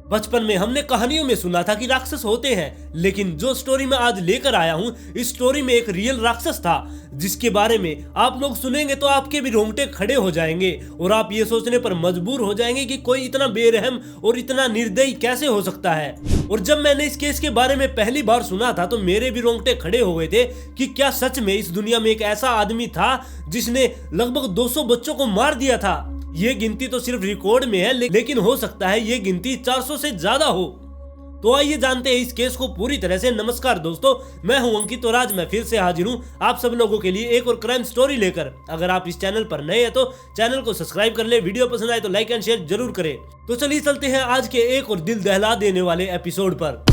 बचपन में हमने कहानियों में सुना था कि राक्षस होते हैं, लेकिन जो स्टोरी मैं आज लेकर आया हूँ, इस स्टोरी में एक रियल राक्षस था जिसके बारे में आप लोग सुनेंगे तो आपके भी रोंगटे खड़े हो जाएंगे और आप ये सोचने पर मजबूर हो जाएंगे कि कोई इतना बेरहम और इतना निर्दयी कैसे हो सकता है। और जब मैंने इस केस के बारे में पहली बार सुना था तो मेरे भी रोंगटे खड़े हो गए थे कि क्या सच में इस दुनिया में एक ऐसा आदमी था जिसने लगभग 200 बच्चों को मार दिया था। ये गिनती तो सिर्फ रिकॉर्ड में है, लेकिन हो सकता है ये गिनती 400 से ज्यादा हो। तो आइए जानते हैं इस केस को पूरी तरह से। नमस्कार दोस्तों, मैं हूं अंकित और आज मैं फिर से हाजिर हूं आप सब लोगों के लिए एक और क्राइम स्टोरी लेकर। अगर आप इस चैनल पर नए हैं तो चैनल को सब्सक्राइब कर ले, वीडियो पसंद आए तो लाइक एंड शेयर जरूर करें। तो चलिए चलते हैं आज के एक और दिल दहला देने वाले एपिसोड पर।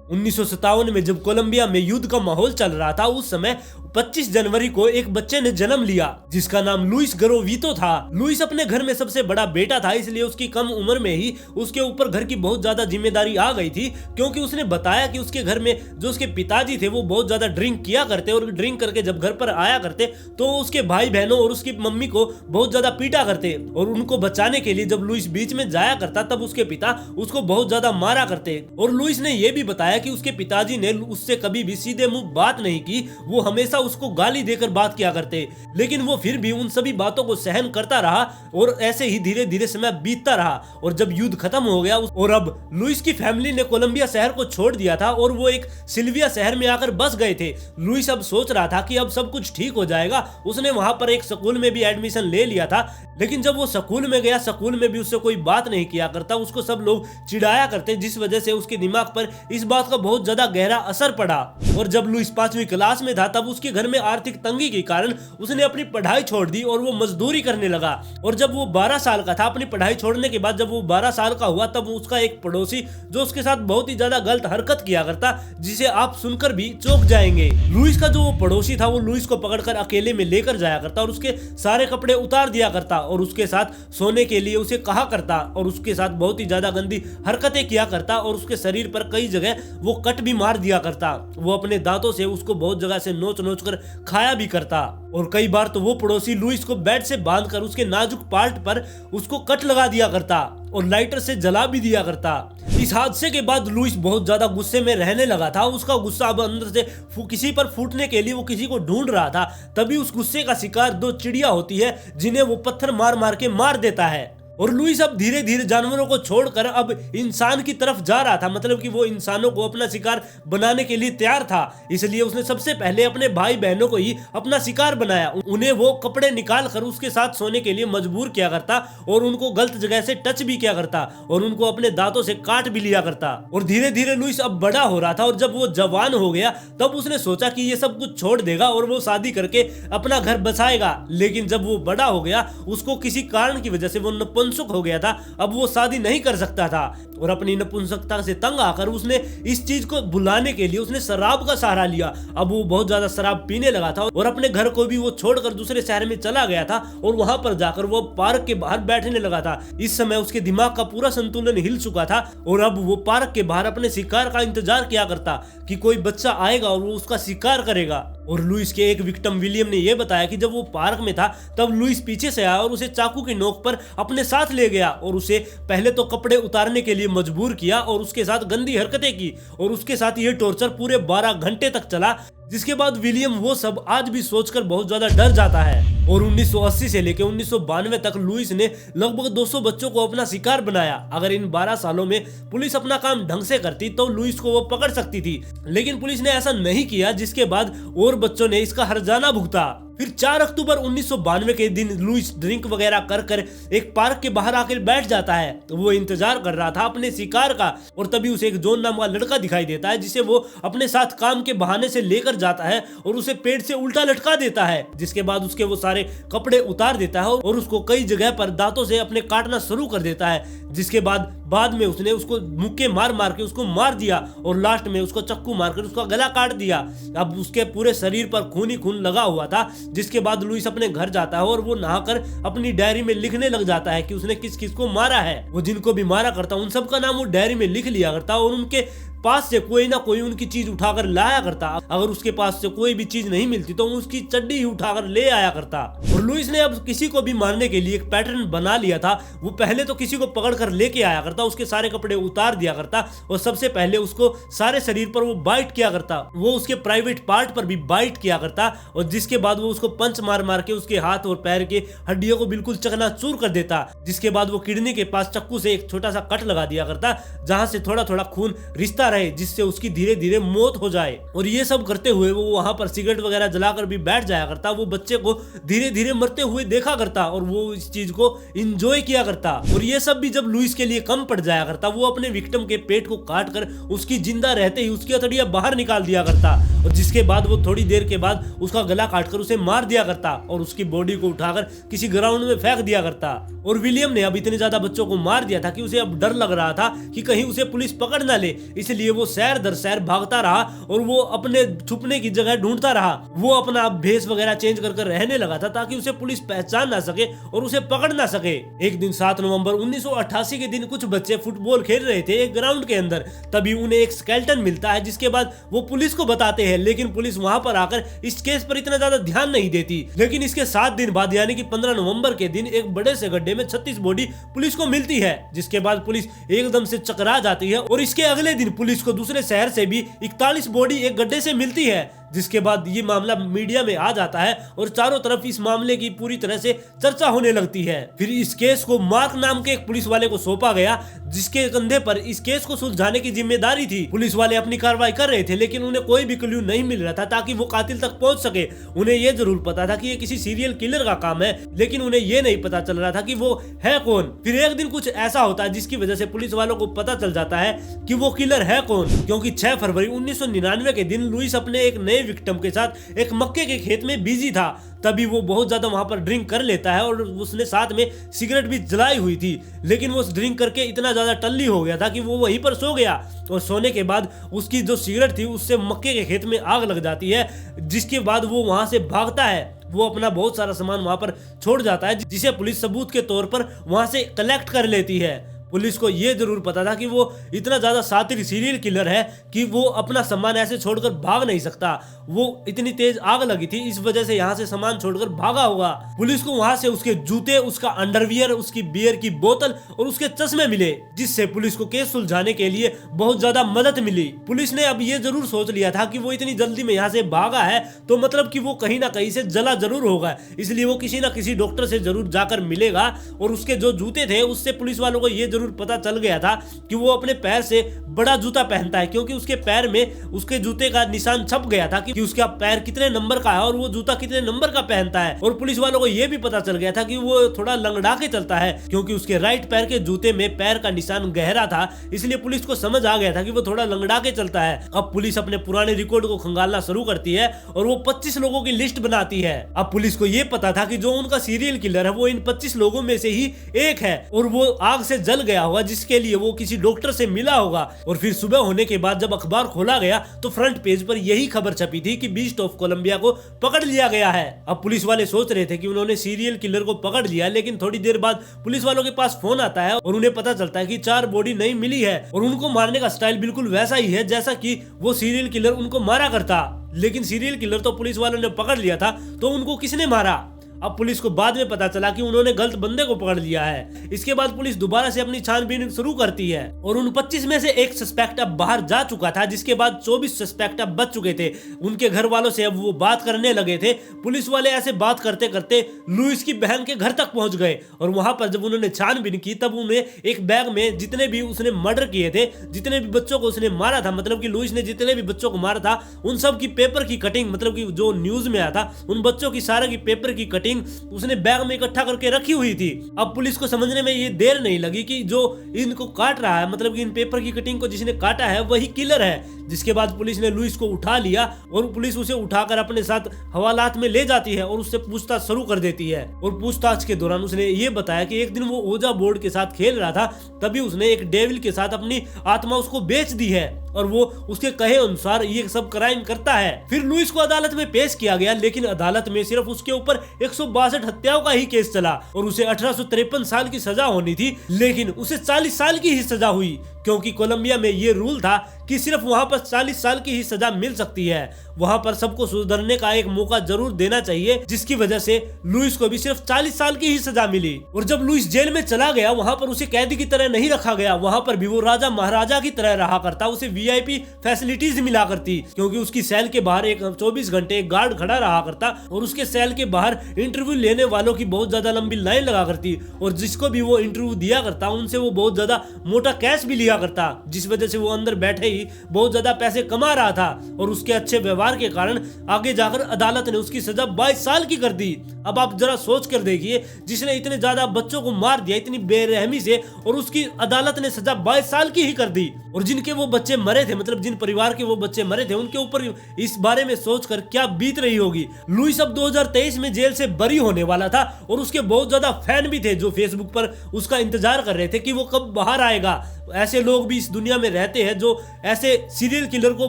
1957 में जब कोलंबिया में युद्ध का माहौल चल रहा था, उस समय 25 जनवरी को एक बच्चे ने जन्म लिया जिसका नाम लुइस गरोवितो था। लुइस अपने घर में सबसे बड़ा बेटा था, इसलिए उसकी कम उम्र में ही उसके ऊपर घर की बहुत ज्यादा जिम्मेदारी आ गई थी, क्योंकि उसने बताया कि उसके घर में जो उसके पिताजी थे वो बहुत ज्यादा ड्रिंक किया करते और ड्रिंक करके जब घर पर आया करते तो उसके भाई बहनों और उसकी मम्मी को बहुत ज्यादा पीटा करते और उनको बचाने के लिए जब लुइस बीच में जाया करता तब उसके पिता उसको बहुत ज्यादा मारा करते। और लुइस ने यह भी बताया कि उसके पिताजी ने उससे कभी भी सीधे मुंह बात नहीं की, वो हमेशा उसको गाली देकर बात किया करते, लेकिन वो फिर भी उन सभी बातों को सहन करता रहा और ऐसे ही धीरे धीरे समय बीतता रहा। और जब युद्ध खत्म हो गया और अब लुइस की फैमिली ने कोलंबिया शहर को छोड़ दिया था और वो एक सिल्विया शहर में आकर बस गए थे। लुइस अब सोच रहा था कि अब सब कुछ ठीक हो जाएगा। उसने वहां पर एक स्कूल में भी एडमिशन ले लिया था, लेकिन जब वो स्कूल में गया, स्कूल में भी उससे कोई बात नहीं किया करता, उसको सब लोग चिढ़ाया करते, जिस वजह से उसके दिमाग पर इस बात का बहुत ज्यादा गहरा असर पड़ा। और जब लुइस 5वीं क्लास में था तब उसके घर में आर्थिक तंगी के कारण उसने अपनी पढ़ाई छोड़ दी और वो मजदूरी करने लगा। और जब वो 12 साल का था, अपनी पढ़ाई छोड़ने के बाद जब वो 12 साल का हुआ तब उसका एक पड़ोसी जो उसके साथ बहुत ही ज्यादा गलत हरकत किया करता, जिसे आप सुनकर भी चौंक जाएंगे। लुइस का जो वो पड़ोसी था वो लुइस को पकड़कर अकेले में लेकर जाया करता और उसके सारे कपड़े उतार दिया करता और उसके साथ सोने के लिए उसे कहा करता और उसके साथ बहुत ही ज्यादा गंदी हरकतें किया करता और उसके शरीर पर कई जगह वो कट भी मार दिया करता। वो अपने दांतों से उसको बहुत जगह से नोच नोच कर खाया भी करता और कई बार तो वो पड़ोसी लुइस को बेड से बांधकर उसके नाजुक पार्ट पर उसको कट लगा दिया करता और लाइटर से जला भी दिया करता। इस हादसे के बाद लुइस बहुत ज्यादा गुस्से में रहने लगा था। उसका गुस्सा अब अंदर से किसी पर फूटने के लिए वो किसी को ढूंढ रहा था। तभी उस गुस्से का शिकार 2 चिड़िया होती है जिन्हें वो पत्थर मार मार के मार देता है। और लुइस अब धीरे धीरे जानवरों को छोड़कर अब इंसान की तरफ जा रहा था, मतलब कि वो इंसानों को अपना शिकार बनाने के लिए तैयार था। इसलिए उसने सबसे पहले अपने भाई बहनों को ही अपना शिकार बनाया। उन्हें वो कपड़े निकाल कर उसके साथ सोने के लिए मजबूर किया करता और उनको गलत जगह से टच भी किया करता और उनको अपने दांतों से काट भी लिया करता। और धीरे धीरे लुइस अब बड़ा हो रहा था और जब वो जवान हो गया तब उसने सोचा कि ये सब कुछ छोड़ देगा और वो शादी करके अपना घर बसाएगा। लेकिन जब वो बड़ा हो गया, उसको किसी कारण की वजह से वो नपुंसक हो गया था, अब वो शादी नहीं कर सकता था और अपनी नपुंसकता से तंग आकर उसने इस चीज को भुलाने के लिए उसने शराब का सहारा लिया। अब वो बहुत ज्यादा शराब पीने लगा था और अपने घर को भी वो छोड़कर दूसरे शहर में चला गया था और वहां पर जाकर वो पार्क के बाहर बैठने लगा था। इस समय उसके दिमाग का पूरा संतुलन हिल चुका था और अब वो पार्क के बाहर अपने शिकार का इंतजार किया करता कि कोई बच्चा आएगा और वो उसका शिकार करेगा। और लुइस के एक विक्टिम विलियम ने यह बताया कि जब वो पार्क में था तब लुइस पीछे से आया और उसे चाकू की नोक पर अपने साथ ले गया और उसे पहले तो कपड़े उतारने के लिए मजबूर किया और उसके साथ गंदी हरकतें की और उसके साथ ये टॉर्चर पूरे 12 घंटे तक चला, जिसके बाद विलियम वो सब आज भी सोचकर बहुत ज्यादा डर जाता है। और 1980 से लेकर 1992 तक लुइस ने लगभग 200 बच्चों को अपना शिकार बनाया। अगर इन 12 सालों में पुलिस अपना काम ढंग से करती तो लुइस को वो पकड़ सकती थी, लेकिन पुलिस ने ऐसा नहीं किया, जिसके बाद और बच्चों ने इसका हर्जाना भुगता। फिर 4 अक्टूबर 1992 के दिन लुइस ड्रिंक वगैरह कर एक पार्क के बाहर आकर बैठ जाता है। तो वो इंतजार कर रहा था अपने शिकार का और तभी उसे एक जॉन नाम का लड़का दिखाई देता है, जिसे वो अपने साथ काम के बहाने से लेकर जाता है और उसे पेड़ से उल्टा लटका देता है, जिसके बाद उसके वो सारे कपड़े उतार देता है और उसको कई जगह पर दांतों से अपने काटना शुरू कर देता है, जिसके बाद में उसने उसको मुक्के मार मार के उसको मार दिया और लास्ट में उसको चक्कू मारकर उसका गला काट दिया। अब उसके पूरे शरीर पर खून ही खून लगा हुआ था, जिसके बाद लुइस अपने घर जाता है और वो नहाकर अपनी डायरी में लिखने लग जाता है कि उसने किस किस को मारा है। वो जिनको भी मारा करता उन सब का नाम वो डायरी में लिख लिया करता और उनके पास से कोई ना कोई उनकी चीज उठाकर लाया करता। अगर उसके पास से कोई भी चीज नहीं मिलती तो उसकी चड्डी ही उठाकर ले आया करता। और लुइस ने अब किसी को भी मारने के लिए एक पैटर्न बना लिया था। वो पहले तो किसी को पकड़ कर लेके आया करता, उसके सारे कपड़े उतार दिया करता और सबसे पहले उसको सारे शरीर पर वो बाइट किया करता, वो उसके प्राइवेट पार्ट पर भी बाइट किया करता और जिसके बाद वो उसको पंच मार मार के उसके हाथ और पैर के हड्डियों को बिल्कुल चकनाचूर कर देता। जिसके बाद वो किडनी के पास चाकू से एक छोटा सा कट लगा दिया करता जहां से थोड़ा थोड़ा खून रिश्ता रहे, जिससे उसकी धीरे धीरे मौत हो जाए। और ये सब करते हुए वो वहां पर सिगरेट वगैरह जलाकर भी बैठ जाया करता। वो बच्चे को धीरे धीरे मरते हुए देखा करता और वो इस चीज को एंजॉय किया करता। और ये सब भी जब लुइस के लिए कम पड़ जाया करता, वो अपने विक्टिम के पेट को काट कर उसकी जिंदा रहते ही उसकी हथेलियां बाहर निकाल दिया करता और जिसके बाद वो थोड़ी देर के बाद उसका गला काटकर उसे मार दिया करता और उसकी बॉडी को उठाकर किसी ग्राउंड में फेंक दिया करता। और विलियम ने अब इतने ज्यादा बच्चों को मार दिया था कि उसे अब डर लग रहा था कि कहीं उसे पुलिस पकड़ ना ले, इसलिए वो शहर दर शहर भागता रहा और वो अपने छुपने की जगह ढूंढता रहा। वो अपना भेष वगैरह चेंज कर रहने लगा था ताकि उसे पुलिस पहचान ना सके और उसे पकड़ ना सके। एक दिन 7 नवंबर 1988 के दिन कुछ बच्चे फुटबॉल खेल रहे थे एक ग्राउंड के अंदर, तभी उन्हें एक स्केलेटन मिलता है जिसके बाद वो पुलिस को बताते हैं, लेकिन पुलिस वहां पर आकर इस केस पर इतना ज्यादा ध्यान नहीं देती। लेकिन इसके 7 दिन बाद यानी कि 15 नवंबर के दिन एक बड़े से गड्ढे में 36 बॉडी पुलिस को मिलती है, जिसके बाद पुलिस एकदम से चकरा जाती है और इसके अगले दिन पुलिस को दूसरे शहर से भी 41 बॉडी एक गड्ढे से मिलती है, जिसके बाद ये मामला मीडिया में आ जाता है और चारों तरफ इस मामले की पूरी तरह से चर्चा होने लगती है। फिर इस केस को मार्क नाम के एक पुलिस वाले को सौंपा गया, जिसके कंधे पर इस केस को सुलझाने की जिम्मेदारी थी। पुलिस वाले अपनी कार्रवाई कर रहे थे लेकिन उन्हें कोई भी क्लू नहीं मिल रहा था ताकि वो कातिल तक पहुंच सके। उन्हें ये जरूर पता था कि ये किसी सीरियल किलर का काम है, लेकिन उन्हें ये नहीं पता चल रहा था कि वो है कौन। फिर एक दिन कुछ ऐसा होता है जिसकी वजह से पुलिस वालों को पता चल जाता है कि वो किलर है कौन, क्योंकि 6 फरवरी 1999 के दिन लुइस अपने एक नए विक्टिम के साथ एक मक्के के खेत में बिजी था। तभी वो बहुत ज्यादा वहां पर ड्रिंक कर लेता है और उसने साथ में सिगरेट भी जलाई हुई थी, लेकिन वो ड्रिंक करके इतना ज्यादा टल्ली हो गया था कि वो वहीं पर सो गया और सोने के बाद उसकी जो सिगरेट थी उससे मक्के के खेत में आग लग जाती है, जिसके बाद वो वहां से भागता है। वो अपना बहुत सारा सामान वहां पर छोड़ जाता है, जिसे पुलिस सबूत के तौर पर वहां से कलेक्ट कर लेती है। पुलिस को यह जरूर पता था कि वो इतना ज्यादा शातिर सीरियल किलर है कि वो अपना सामान ऐसे छोड़कर भाग नहीं सकता। वो इतनी तेज आग लगी थी, इस वजह से यहाँ से सामान छोड़कर भागा होगा। पुलिस को वहां से उसके जूते, उसका अंडरवियर, उसकी बियर की बोतल और उसके चश्मे मिले, जिससे पुलिस को केस सुलझाने के लिए बहुत ज्यादा मदद मिली। पुलिस ने अब ये जरूर सोच लिया था कि वो इतनी जल्दी में यहाँ से भागा है तो मतलब कि वो कहीं ना कहीं से जला जरूर होगा, इसलिए वो किसी ना किसी डॉक्टर से जरूर जाकर मिलेगा। और उसके जो जूते थे उससे पुलिस वालों को ये जरूर पता चल गया था कि वो अपने पैर से बड़ा जूता पहनता है, क्योंकि उसके पैर में उसके जूते का निशान छप गया था कि उसका पैर कितने नंबर का है और वो जूता कितने नंबर का पहनता है। और पुलिस वालों को यह भी पता चल गया था कि वो थोड़ा लंगड़ा के चलता है, क्योंकि उसके राइट पैर के जूते में पैर का निशान गहरा था, इसलिए पुलिस को समझ आ गया था कि वो थोड़ा लंगड़ा के चलता है। अब पुलिस अपने पुराने रिकॉर्ड को खंगालना शुरू करती है और वो 25 लोगों की लिस्ट बनाती है। अब पुलिस को यह पता था कि जो उनका सीरियल किलर है वो इन 25 लोगों में से ही एक है और वो आग से जल गया होगा, जिसके लिए वो किसी डॉक्टर से मिला होगा। और फिर सुबह होने के बाद जब अखबार खोला गया तो फ्रंट पेज पर यही खबर छपी थी कि बीस्ट ऑफ कोलंबिया को पकड़ लिया गया है। अब पुलिस वाले सोच रहे थे कि उन्होंने सीरियल किलर को पकड़ लिया, लेकिन थोड़ी देर बाद पुलिस वालों के पास फोन आता है और उन्हें पता चलता है कि 4 बॉडी नहीं मिली है और उनको मारने का स्टाइल बिल्कुल वैसा ही है जैसा कि वो सीरियल किलर उनको मारा करता। लेकिन सीरियल किलर तो पुलिस वालों ने पकड़ लिया था, तो उनको किसने मारा? अब पुलिस को बाद में पता चला कि उन्होंने गलत बंदे को पकड़ लिया है। इसके बाद पुलिस दोबारा से अपनी छानबीन शुरू करती है और उन 25 में से एक सस्पेक्ट अब बाहर जा चुका था, जिसके बाद 24 सस्पेक्ट अब बच चुके थे। उनके घर वालों से अब वो बात करने लगे थे। पुलिस वाले ऐसे बात करते करते लुइस की बहन के घर तक पहुंच गए और वहां पर जब उन्होंने छानबीन की तब उन्हें एक बैग में जितने भी उसने मर्डर किए थे, जितने भी बच्चों को उसने मारा था, मतलब कि लुइस ने जितने भी बच्चों को मारा था, उन सब की पेपर की कटिंग, मतलब कि जो न्यूज में आया था उन बच्चों की सारे की पेपर की कटिंग उसने बैग में इकट्ठा करके रखी हुई थी। अब पुलिस को समझने में ये देर नहीं लगी कि जो इनको काट रहा है, मतलब कि इन पेपर की कटिंग को जिसने काटा है वही किलर है। जिसके बाद पुलिस ने लुइस को उठा लिया और पुलिस उसे उठाकर अपने साथ हवालात में ले जाती है और उससे पूछताछ शुरू कर देती है। और पूछताछ के दौरान उसने ये बताया कि एक दिन वो ओजा बोर्ड के साथ खेल रहा था, तभी उसने एक डेविल के साथ अपनी आत्मा उसको बेच दी है और वो उसके कहे अनुसार ये सब क्राइम करता है। फिर लुइस को अदालत में पेश किया गया, लेकिन अदालत में सिर्फ उसके ऊपर 162 हत्याओं का ही केस चला और उसे 1853 साल की सजा होनी थी, लेकिन उसे 40 साल की ही सजा हुई, क्योंकि कोलंबिया में ये रूल था कि सिर्फ वहां पर 40 साल की ही सजा मिल सकती है। वहां पर सबको सुधरने का एक मौका जरूर देना चाहिए, जिसकी वजह से लुइस को भी सिर्फ 40 साल की ही सजा मिली। और जब लुइस जेल में चला गया, वहां पर उसे कैदी की तरह नहीं रखा गया, वहां पर भी वो राजा महाराजा की तरह रहा करता। उसे वीआईपी फैसिलिटीज मिला करती, क्योंकि उसकी सेल के बाहर 24 घंटे एक गार्ड खड़ा रहा करता और उसके सेल के बाहर इंटरव्यू लेने वालों की बहुत ज्यादा लंबी लाइन लगा करती, और जिसको भी वो इंटरव्यू दिया करता उनसे वो बहुत ज्यादा मोटा कैश भी लिया करता, जिस वजह से वो अंदर बैठे ही बहुत ज्यादा पैसे कमा रहा था। और उसके अच्छे व्यवहार के कारण आगे जाकर अदालत ने उसकी सजा 22 साल की कर दी। अब आप जरा सोच कर देखिए, जिसने इतने ज्यादा बच्चों को मार दिया इतनी बेरहमी से, और उसकी अदालत ने सजा 22 साल की ही कर दी। और जिनके वो बच्चे मरे थे, मतलब जिन परिवार के वो बच्चे मरे थे, उनके ऊपर इस बारे में सोचकर क्या बीत रही होगी। लुइस अब 2023 में जेल से बरी होने वाला था, और उसके बहुत ज्यादा फैन भी थे जो फेसबुक पर उसका इंतजार कर रहे थे कि वो कब बाहर आएगा। ऐसे लोग भी इस दुनिया में रहते हैं जो ऐसे सीरियल किलर को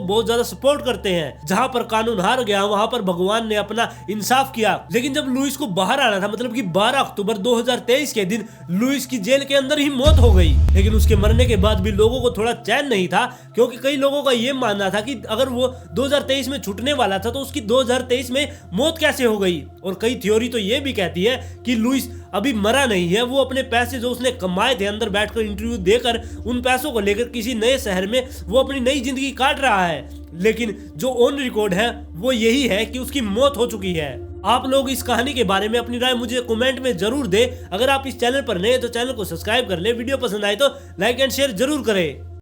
बहुत ज्यादा सपोर्ट करते हैं। जहां पर कानून हार गया, वहां पर भगवान ने अपना इंसाफ किया। लेकिन जब लुइस को बाहर आना था, मतलब कि 12 अक्टूबर 2023 के दिन लुइस की जेल के अंदर ही मौत हो गई। लेकिन उसके मरने के बाद भी लोगों को थोड़ा चैन नहीं था, क्योंकि कई लोगों का यह मानना था कि अगर वो 2023 में छूटने वाला था तो उसकी 2023 में मौत कैसे हो गई। और कई थ्योरी तो ये भी कहती है कि लुइस अभी मरा नहीं है, वो अपने पैसे जो उसने कमाए थे अंदर बैठकर इंटरव्यू देकर, उन पैसों को लेकर किसी नए शहर में वो अपनी नई जिंदगी काट रहा है। लेकिन जो ऑन रिकॉर्ड है वो यही है कि उसकी मौत हो चुकी है। आप लोग इस कहानी के बारे में अपनी राय मुझे कमेंट में जरूर दें। अगर आप इस चैनल पर नए हैं तो चैनल को सब्सक्राइब कर ले, वीडियो पसंद आए तो लाइक एंड शेयर जरूर करें।